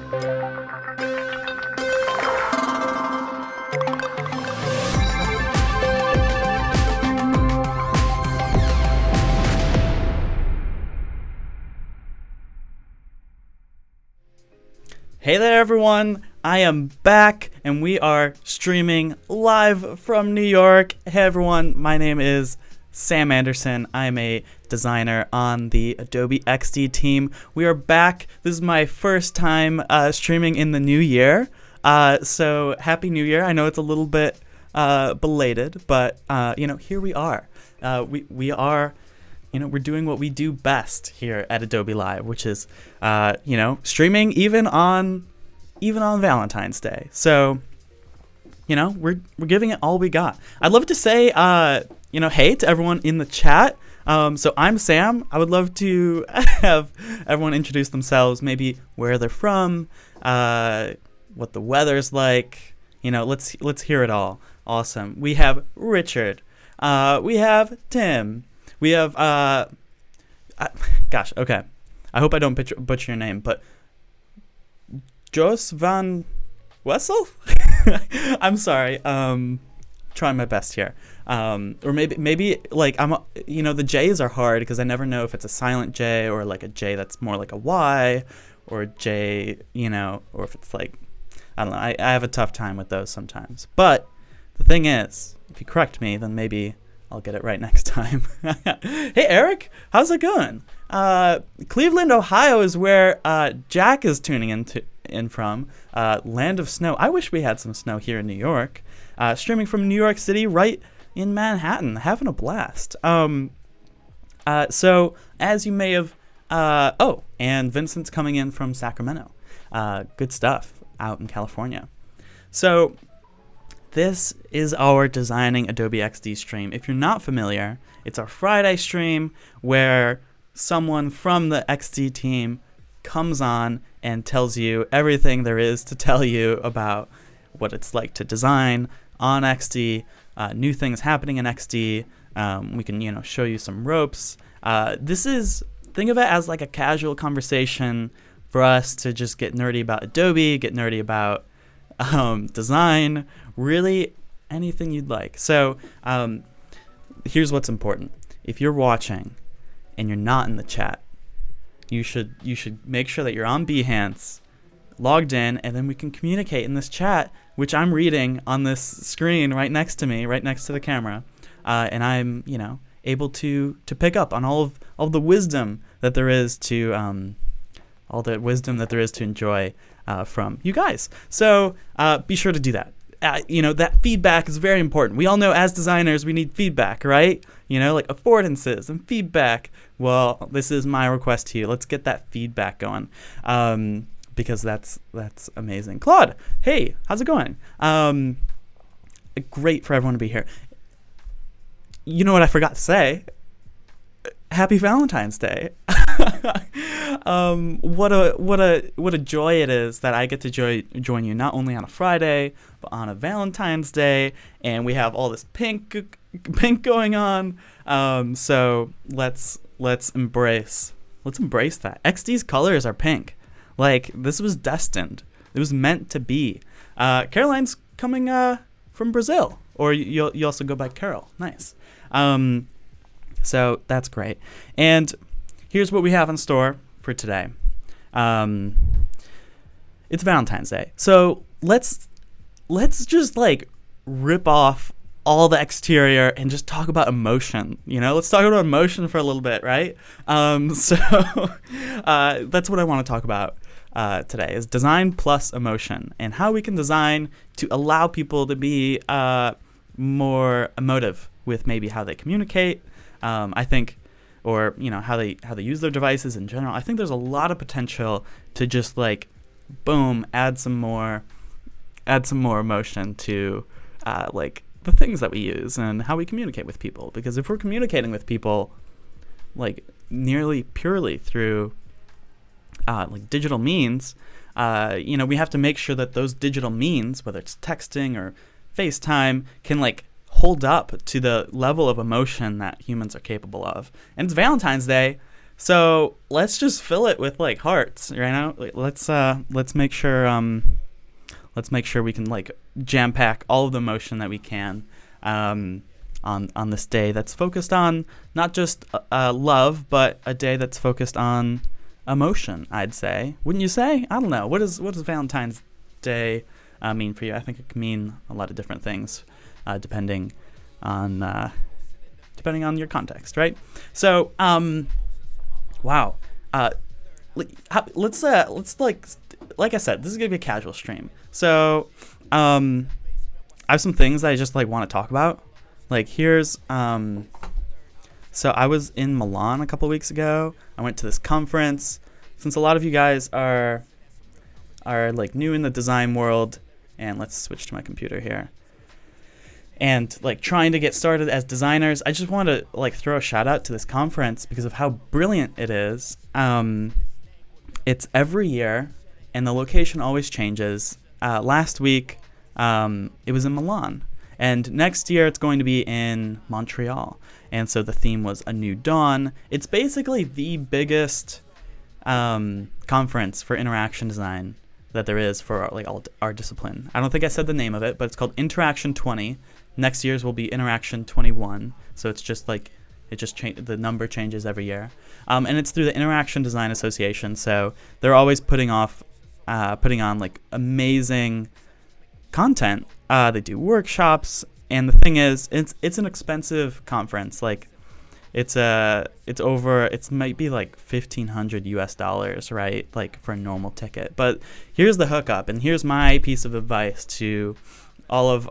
Hey there, everyone. I am back, and we are streaming live from New York. Hey, everyone. My name is Sam Anderson. I'm a designer on the Adobe XD team. We are back. This is my first time streaming in the new year. So happy New Year. I know it's a little bit belated, but here we are. We are. We're doing what we do best here at Adobe Live, which is, streaming even on Valentine's Day. So, we're giving it all we got. I'd love to say, hey to everyone in the chat. So I'm Sam. I would love to have everyone introduce themselves, maybe where they're from, what the weather's like. Let's hear it all. Awesome. We have Richard. We have Tim. We have, okay. I hope I don't butcher your name, but Jos van Wessel? I'm sorry. Trying my best here. Or maybe like the J's are hard because I never know if it's a silent J or like a J that's more like a Y, or a J, or if it's like, I don't know. I have a tough time with those sometimes. But the thing is, if you correct me, then maybe I'll get it right next time. Hey, Eric, how's it going? Cleveland, Ohio is where Jack is tuning in from. Land of snow. I wish we had some snow here in New York. Streaming from New York City, right in Manhattan, having a blast. So as you may have, and Vincent's coming in from Sacramento. Good stuff out in California. So this is our Designing Adobe XD stream. If you're not familiar, it's our Friday stream where someone from the XD team comes on and tells you everything there is to tell you about what it's like to design on XD, new things happening in XD. We can, show you some ropes. Think of it as like a casual conversation for us to just get nerdy about Adobe, get nerdy about design, really anything you'd like. So here's what's important. If you're watching and you're not in the chat, you should make sure that you're on Behance, logged in, and then we can communicate in this chat, which I'm reading on this screen right next to me, right next to the camera, and I'm able to pick up on all of the wisdom that there is to enjoy from you guys. So be sure to do that. That feedback is very important. We all know as designers we need feedback, right? Like affordances and feedback. Well, this is my request to you. Let's get that feedback going, because that's amazing. Claude, hey, how's it going? Great for everyone to be here. You know what I forgot to say? Happy Valentine's Day. What a joy it is that I get to join you not only on a Friday but on a Valentine's Day, and we have all this pink going on. So let's embrace that. XD's colors are pink. Like, this was destined. It was meant to be. Caroline's coming from Brazil, or you also go by Carol. Nice. So that's great. And here's what we have in store for today. It's Valentine's Day. So let's just like rip off all the exterior and just talk about emotion. Let's talk about emotion for a little bit, right? So that's what I want to talk about today, is design plus emotion, and how we can design to allow people to be more emotive with maybe how they communicate. I think, or how they use their devices in general. I think there's a lot of potential to just like, boom, add some more emotion to like the things that we use and how we communicate with people. Because if we're communicating with people like nearly purely through like digital means, we have to make sure that those digital means, whether it's texting or FaceTime, can like hold up to the level of emotion that humans are capable of. And it's Valentine's Day, So let's just fill it with like hearts, right now. Let's make sure we can like jam pack all of the emotion that we can on this day that's focused on not just love, but a day that's focused on emotion. I'd say, wouldn't you say? I don't know. What does Valentine's Day mean for you? I think it can mean a lot of different things, depending on your context, right? So, wow. Let's like I said, this is gonna be a casual stream. So, I have some things that I just like want to talk about. Like here's so I was in Milan a couple weeks ago. I went to this conference. Since a lot of you guys are like new in the design world, and let's switch to my computer here. And like trying to get started as designers, I just want to like throw a shout out to this conference because of how brilliant it is. It's every year, and the location always changes. Last week, it was in Milan, and next year it's going to be in Montreal. And so the theme was A New Dawn. It's basically the biggest conference for interaction design that there is for like all our discipline. I don't think I said the name of it, but it's called Interaction 20. Next year's will be Interaction 21. So it's just like the number changes every year, and it's through the Interaction Design Association. So they're always putting on like amazing content. They do workshops, and the thing is, it's an expensive conference. Like it might be like $1,500 right? Like for a normal ticket. But here's the hookup, and here's my piece of advice to all of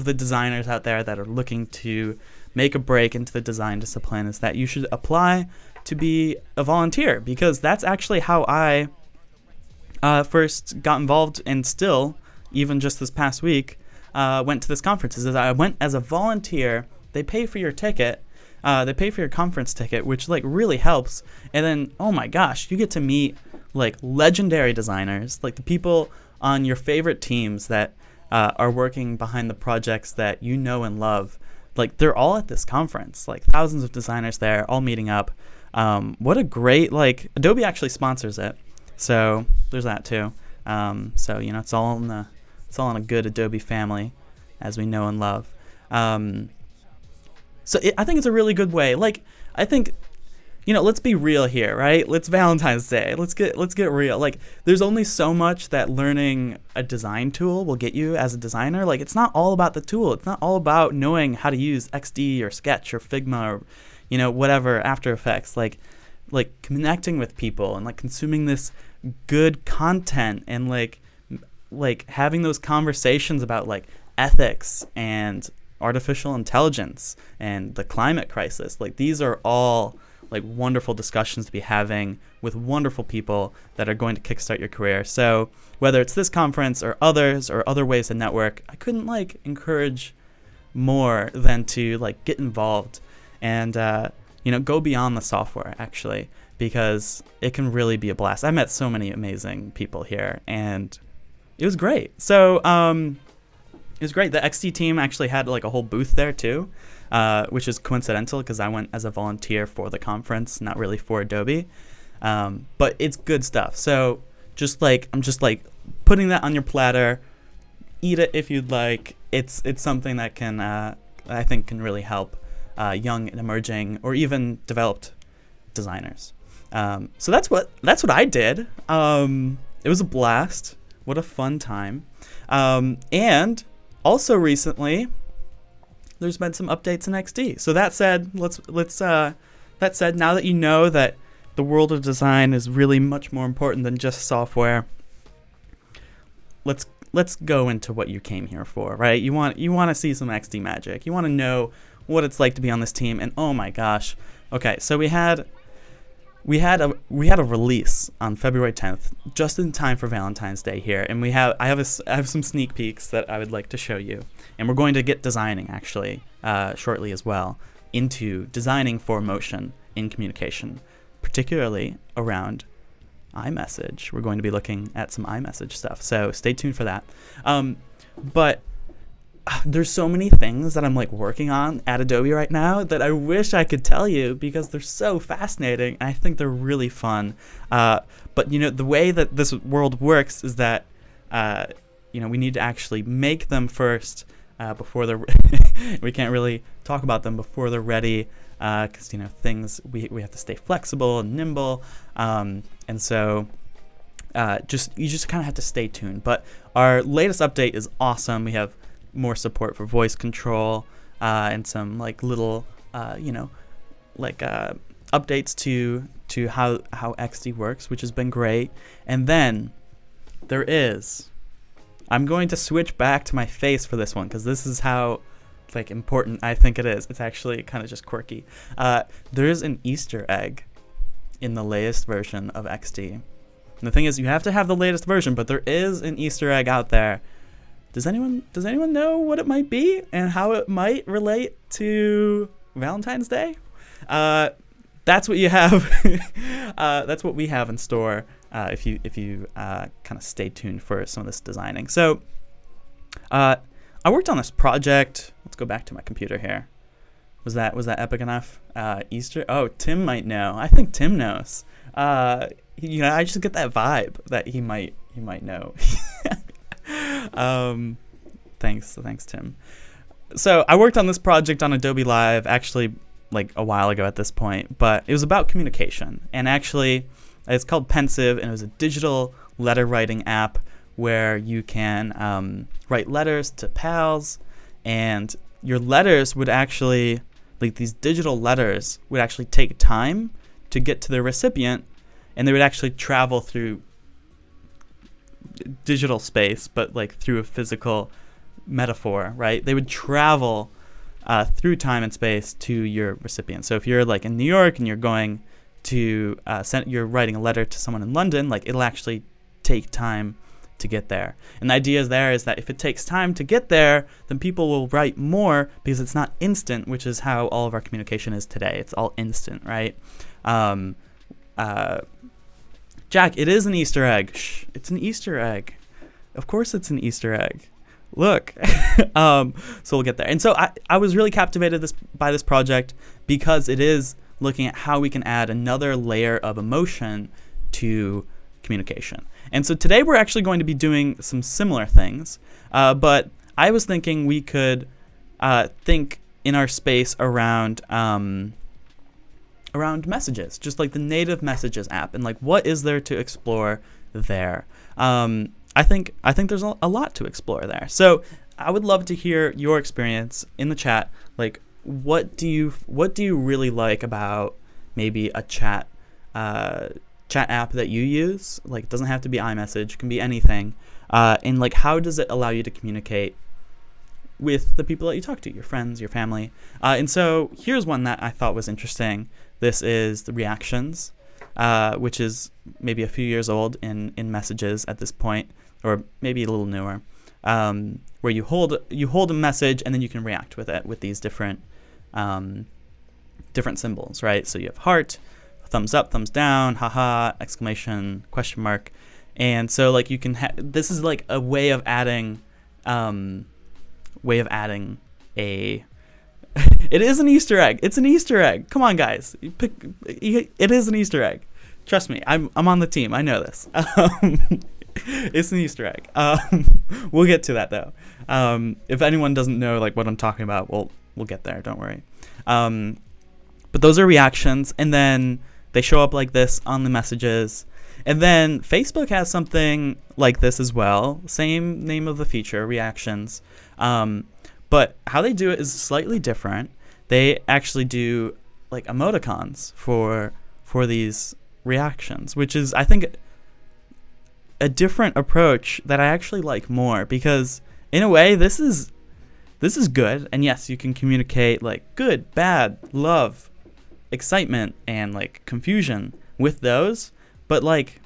the designers out there that are looking to make a break into the design discipline, is that you should apply to be a volunteer, because that's actually how I first got involved, and still, even just this past week, went to this conference. Is I went as a volunteer. They pay for your ticket. They pay for your conference ticket, which like really helps. And then, oh my gosh, you get to meet like legendary designers, like the people on your favorite teams that are working behind the projects that you know and love. Like they're all at this conference, like thousands of designers there, all meeting up. What a great, like Adobe actually sponsors it, so there's that too. So you know, it's all in a good Adobe family, as we know and love. So I think it's a really good way. Like I think, you know, let's be real here, right? Let's Valentine's Day. Let's get real. Like there's only so much that learning a design tool will get you as a designer. Like it's not all about the tool. It's not all about knowing how to use XD or Sketch or Figma or, you know, whatever, After Effects. Like connecting with people and like consuming this good content and like having those conversations about like ethics and artificial intelligence and the climate crisis. Like these are all like wonderful discussions to be having with wonderful people that are going to kickstart your career. So whether it's this conference or other ways to network, I couldn't like encourage more than to like get involved and you know, go beyond the software actually, because it can really be a blast. I met so many amazing people here, and it was great. So it was great. The XD team actually had like a whole booth there too, which is coincidental because I went as a volunteer for the conference, not really for Adobe. But it's good stuff. So I'm just putting that on your platter. Eat it if you'd like. It's something that can I think can really help young and emerging or even developed designers. So that's what I did. It was a blast. What a fun time. And also recently, there's been some updates in XD. So that said, now that you know that the world of design is really much more important than just software, let's go into what you came here for, right? You want to see some XD magic. You want to know what it's like to be on this team. And oh my gosh, okay, so we had a release on February 10th, just in time for Valentine's Day here, and I have some sneak peeks that I would like to show you, and we're going to get designing actually shortly as well, into designing for motion in communication, particularly around iMessage. We're going to be looking at some iMessage stuff, so stay tuned for that. But there's so many things that I'm like working on at Adobe right now that I wish I could tell you because they're so fascinating and I think they're really fun. But the way that this world works is that we need to actually make them first before they're we can't really talk about them before they're ready because things we have to stay flexible and nimble, and so you just kind of have to stay tuned. But our latest update is awesome. We have more support for voice control and some like little updates to how XD works, which has been great. And then I'm going to switch back to my face for this one because this is how like important I think it is. It's actually kind of just quirky. There's an Easter egg in the latest version of XD. And the thing is, you have to have the latest version, but there is an Easter egg out there. Does anyone know what it might be and how it might relate to Valentine's Day? That's what you have. That's what we have in store. If you kind of stay tuned for some of this designing. So I worked on this project. Let's go back to my computer here. Was that epic enough? Easter. Oh, Tim might know. I think Tim knows. I just get that vibe that he might know. Thanks, Tim. So I worked on this project on Adobe Live actually like a while ago at this point, but it was about communication, and actually it's called Pensive, and it was a digital letter writing app where you can write letters to pals, and your letters would actually, like these digital letters would actually take time to get to the recipient, and they would actually travel through digital space, but like through a physical metaphor, right? They would travel through time and space to your recipient. So if you're like in New York and you're going to you're writing a letter to someone in London, like it'll actually take time to get there. And the idea is that if it takes time to get there, then people will write more because it's not instant, which is how all of our communication is today. It's all instant, right? Jack, it is an Easter egg. Shh, it's an Easter egg. Of course it's an Easter egg. Look. So we'll get there. And so I was really captivated by this project because it is looking at how we can add another layer of emotion to communication. And so today we're actually going to be doing some similar things, but I was thinking we could think in our space around messages, just like the native messages app, and like what is there to explore there. I think there's a lot to explore there. So I would love to hear your experience in the chat. Like, what do you really like about maybe a chat app that you use? Like, it doesn't have to be iMessage, it can be anything. And like, how does it allow you to communicate with the people that you talk to, your friends, your family? And so here's one that I thought was interesting. This is the reactions, which is maybe a few years old in messages at this point, or maybe a little newer, where you hold a message and then you can react with it with these different symbols, right? So you have heart, thumbs up, thumbs down, haha, exclamation, question mark, and so like you can this is like a way of adding a it is an Easter egg. It's an Easter egg. Come on, guys. It is an Easter egg. Trust me. I'm on the team. I know this. It's an Easter egg. We'll get to that though. If anyone doesn't know like what I'm talking about, we'll get there. Don't worry. But those are reactions, and then they show up like this on the messages. And then Facebook has something like this as well. Same name of the feature, reactions. But how they do it is slightly different. They actually do like emoticons for these reactions, which is, I think, a different approach that I actually like more, because in a way this is good. And yes, you can communicate like good, bad, love, excitement, and like confusion with those, but like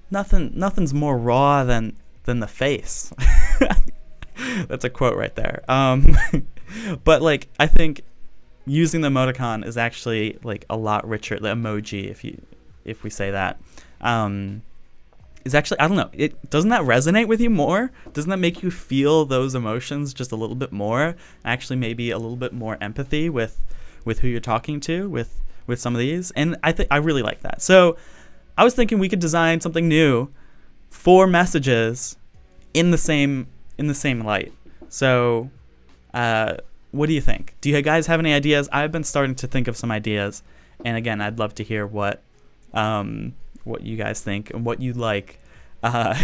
nothing's more raw than the face. That's a quote right there. But like, I think using the emoticon is actually like a lot richer, the emoji, if we say that. And is actually, I don't know, doesn't that resonate with you more? Doesn't that make you feel those emotions just a little bit more? Actually, maybe a little bit more empathy with who you're talking to with some of these. And I really like that. So I was thinking we could design something new for messages in the same light. So what do you think? Do you guys have any ideas? I've been starting to think of some ideas, and again, I'd love to hear what you guys think and what you like. And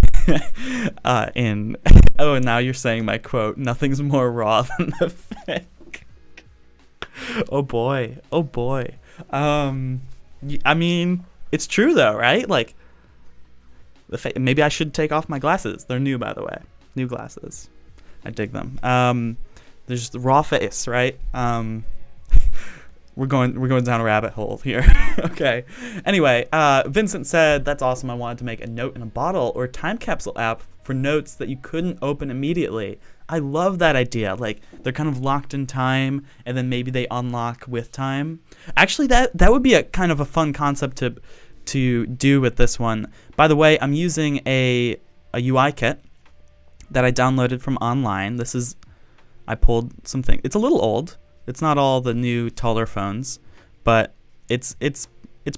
now you're saying my quote, "Nothing's more raw than the fake." Oh boy. I mean, it's true though, right? Like, maybe I should take off my glasses. They're new, by the way. New glasses. I dig them. There's the raw face, right? We're going down a rabbit hole here. Okay. Anyway, Vincent said, "That's awesome. I wanted to make a note in a bottle or time capsule app for notes that you couldn't open immediately." I love that idea. Like, they're kind of locked in time, and then maybe they unlock with time. Actually, that would be a kind of a fun concept to do with this one. By the way, I'm using a UI kit that I downloaded from online. I pulled something. It's a little old. It's not all the new taller phones, but it's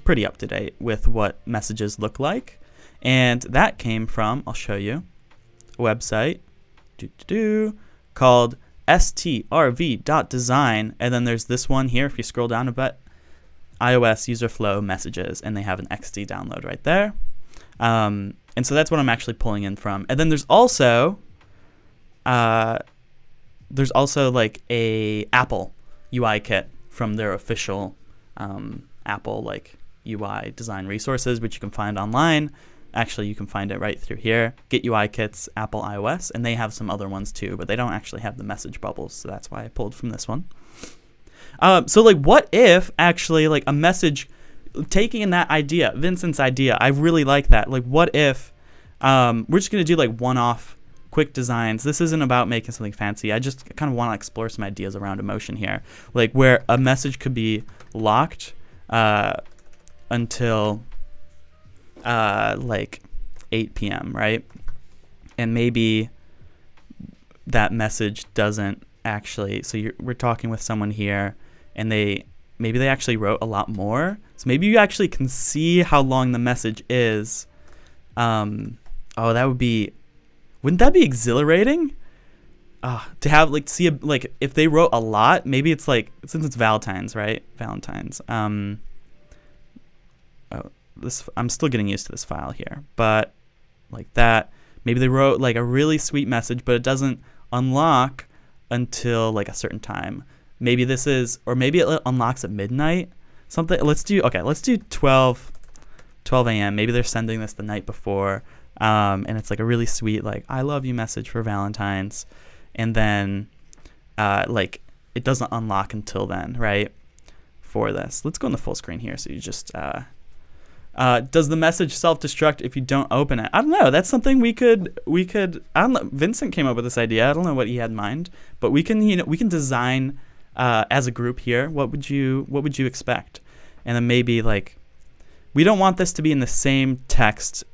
pretty up to date with what messages look like. And that came from, I'll show you, a website called strv.design. And then there's this one here, if you scroll down a bit, iOS user flow messages, and they have an XD download right there. And so that's what I'm actually pulling in from. And then there's also like a Apple UI kit from their official Apple like UI design resources, which you can find online. Actually, you can find it right through here. Get UI kits, Apple iOS, and they have some other ones too, but they don't actually have the message bubbles, so that's why I pulled from this one. So like, what if actually like a message, taking in that idea, Vincent's idea, I really like that. Like, what if we're just gonna do like one-off quick designs. This isn't about making something fancy. I just kind of want to explore some ideas around emotion here, like where a message could be locked until like 8 p.m., right? And maybe that message doesn't actually, so we're talking with someone here, and maybe they actually wrote a lot more. So maybe you actually can see how long the message is. Wouldn't that be exhilarating? To have like see like if they wrote a lot, maybe it's like, since it's Valentine's, right? Valentine's. I'm still getting used to this file here, but like that, maybe they wrote like a really sweet message, but it doesn't unlock until like a certain time. Maybe this is, or maybe it unlocks at midnight. Something. Let's do 12 a.m. Maybe they're sending this the night before, and it's like a really sweet like "I love you" message for Valentine's, and then like it doesn't unlock until then, right? For this, let's go in the full screen here. So you just does the message self-destruct if you don't open it? I don't know. That's something we could. I don't know. Vincent came up with this idea. I don't know what he had in mind, but we can design as a group here. What would you expect? And then maybe like, we don't want this to be in the same text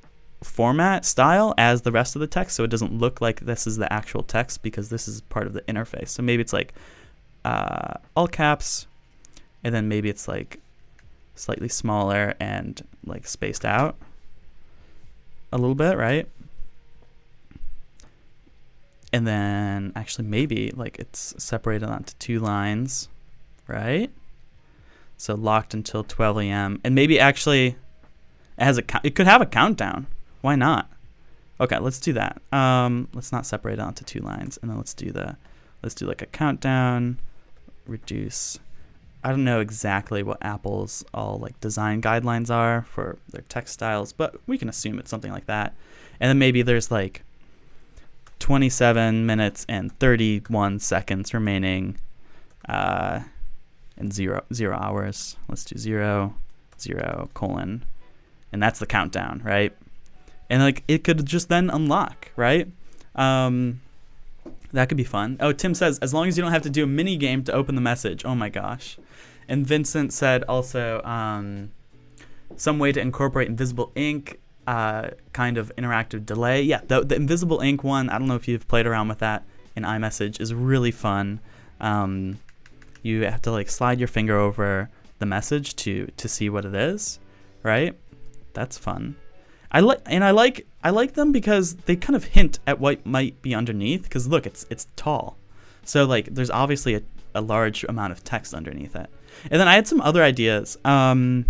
format style as the rest of the text, so it doesn't look like this is the actual text, because this is part of the interface. So maybe it's like all caps, and then maybe it's like slightly smaller and like spaced out a little bit, right? And then actually maybe like it's separated onto 2 lines, right? So locked until 12 a.m. And maybe actually it could have a countdown. Why not? Okay, let's do that. Let's not separate it onto 2 lines, and then let's do like a countdown, reduce. I don't know exactly what Apple's all like design guidelines are for their text styles, but we can assume it's something like that. And then maybe there's like 27 minutes and 31 seconds remaining, and 0 hours. Let's do 0, 0, colon, and that's the countdown, right? And like it could just then unlock, right? That could be fun. Oh, Tim says, as long as you don't have to do a mini game to open the message. Oh my gosh. And Vincent said also, some way to incorporate invisible ink kind of interactive delay. Yeah, the invisible ink one, I don't know if you've played around with that in iMessage, is really fun. You have to like slide your finger over the message to see what it is, right? That's fun. I like them because they kind of hint at what might be underneath, because look, it's tall. So like there's obviously a large amount of text underneath it. And then I had some other ideas. Like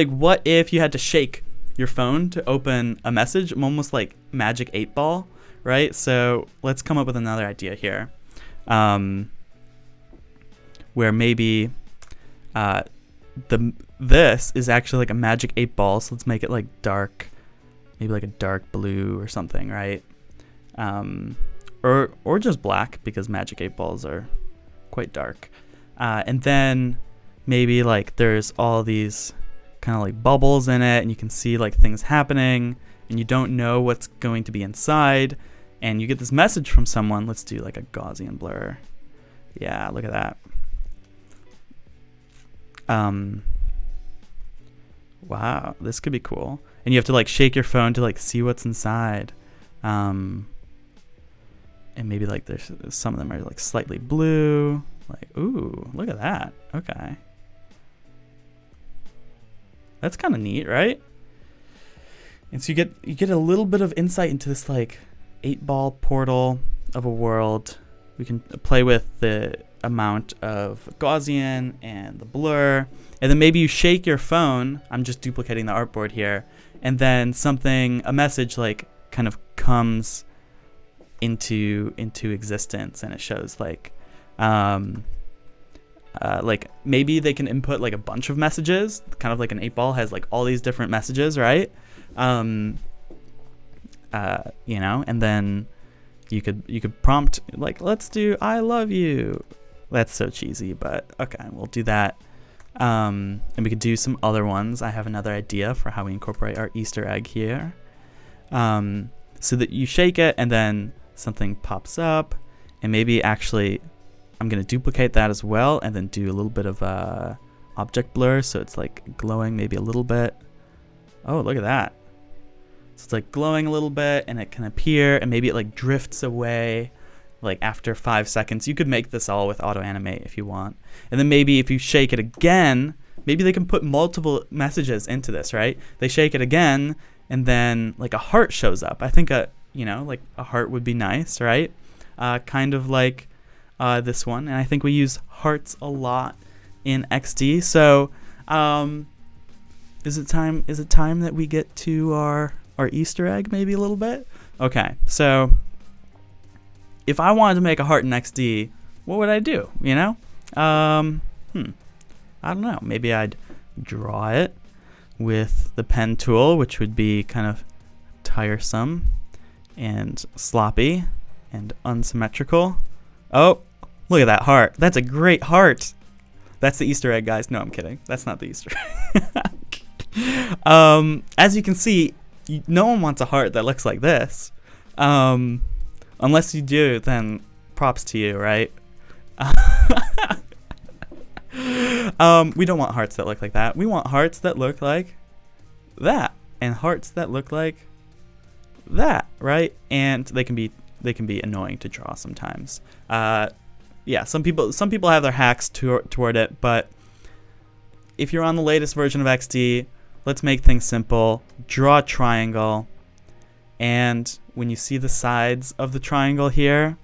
what if you had to shake your phone to open a message, almost like Magic 8-Ball, right? So let's come up with another idea here. Where maybe this is actually like a Magic 8-Ball, so let's make it like dark, maybe like a dark blue or something, right? Or just black, because Magic 8-Balls are quite dark. And then maybe like there's all these kind of like bubbles in it, and you can see like things happening, and you don't know what's going to be inside, and you get this message from someone. Let's do like a Gaussian blur. Yeah, look at that. Wow, this could be cool. And you have to like shake your phone to like see what's inside. And maybe like there's some of them are like slightly blue. Like, ooh, look at that. Okay. That's kind of neat, right? And so you get a little bit of insight into this like 8-ball portal of a world. We can play with the amount of Gaussian and the blur, and then maybe you shake your phone. I'm just duplicating the artboard here, and then a message like kind of comes into existence, and it shows like maybe they can input like a bunch of messages, kind of like an 8-ball has like all these different messages, right? And then you could prompt like, let's do I love you. That's so cheesy, but okay, we'll do that. And we could do some other ones. I have another idea for how we incorporate our Easter egg here. So that you shake it and then something pops up, and maybe actually I'm going to duplicate that as well, and then do a little bit of object blur, so it's like glowing maybe a little bit. Oh, look at that. So it's like glowing a little bit, and it can appear, and maybe it like drifts away like after 5 seconds. You could make this all with auto animate if you want. And then maybe if you shake it again, maybe they can put multiple messages into this, right? They shake it again, and then like a heart shows up. I think like a heart would be nice, right? Kind of like this one. And I think we use hearts a lot in XD. So is it time that we get to our Easter egg maybe a little bit? Okay, so if I wanted to make a heart in XD, what would I do? I don't know. Maybe I'd draw it with the pen tool, which would be kind of tiresome and sloppy and unsymmetrical. Oh, look at that heart. That's a great heart. That's the Easter egg, guys. No, I'm kidding. That's not the Easter egg. As you can see, no one wants a heart that looks like this. Unless you do, then props to you, right? We don't want hearts that look like that. We want hearts that look like that, and hearts that look like that, right? And they can be annoying to draw sometimes. Yeah, some people have their hacks toward it, but if you're on the latest version of XD, let's make things simple. Draw a triangle, and when you see the sides of the triangle here,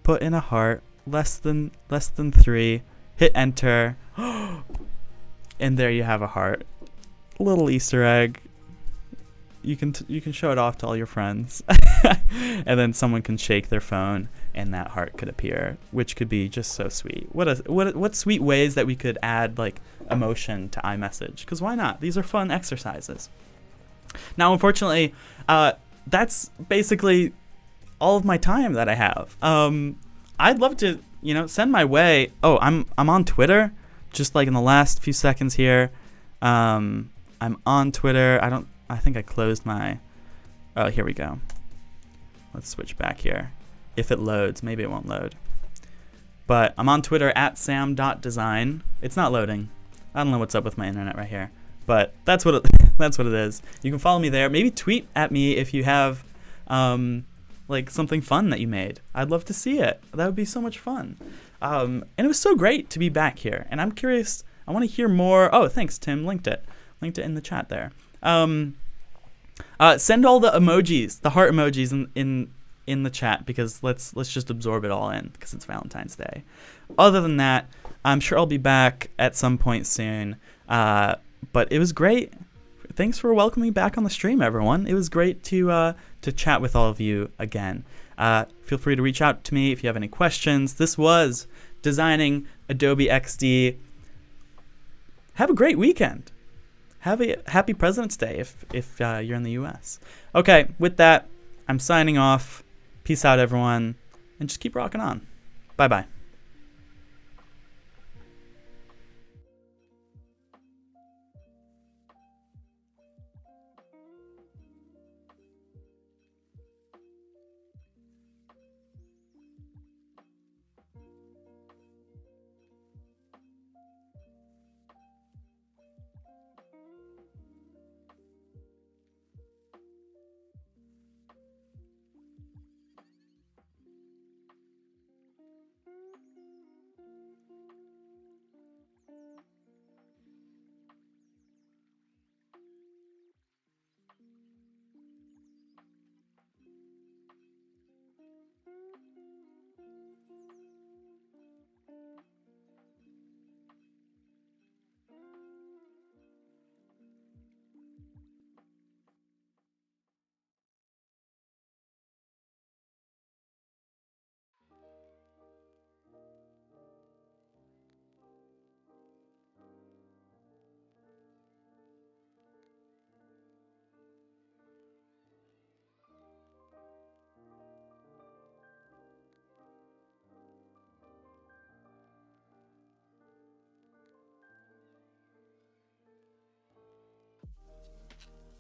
put in a heart less than 3. Hit enter, and there you have a heart. Little Easter egg. You can show it off to all your friends, and then someone can shake their phone, and that heart could appear, which could be just so sweet. What sweet ways that we could add like emotion to iMessage? Because why not? These are fun exercises. Now, unfortunately, that's basically all of my time that I have. I'd love to, send my way. Oh, I'm on Twitter, just like in the last few seconds here. I'm on Twitter. I think I closed my. Oh, here we go. Let's switch back here. If it loads, maybe it won't load. But I'm on Twitter @sam.design. It's not loading. I don't know what's up with my internet right here. but that's what it, that's what it is. You can follow me there. Maybe tweet at me if you have like something fun that you made. I'd love to see it. That would be so much fun. And it was so great to be back here. And I'm curious. I want to hear more. Oh, thanks, Tim. Linked it in the chat there. Send all the emojis, the heart emojis in the chat, because let's just absorb it all in because it's Valentine's Day. Other than that, I'm sure I'll be back at some point soon. But it was great. Thanks for welcoming me back on the stream, everyone. It was great to chat with all of you again. Feel free to reach out to me if you have any questions. This was Designing Adobe XD. Have a great weekend. Have a happy President's Day if you're in the US. Okay, with that, I'm signing off. Peace out, everyone, and just keep rocking on. Bye-bye.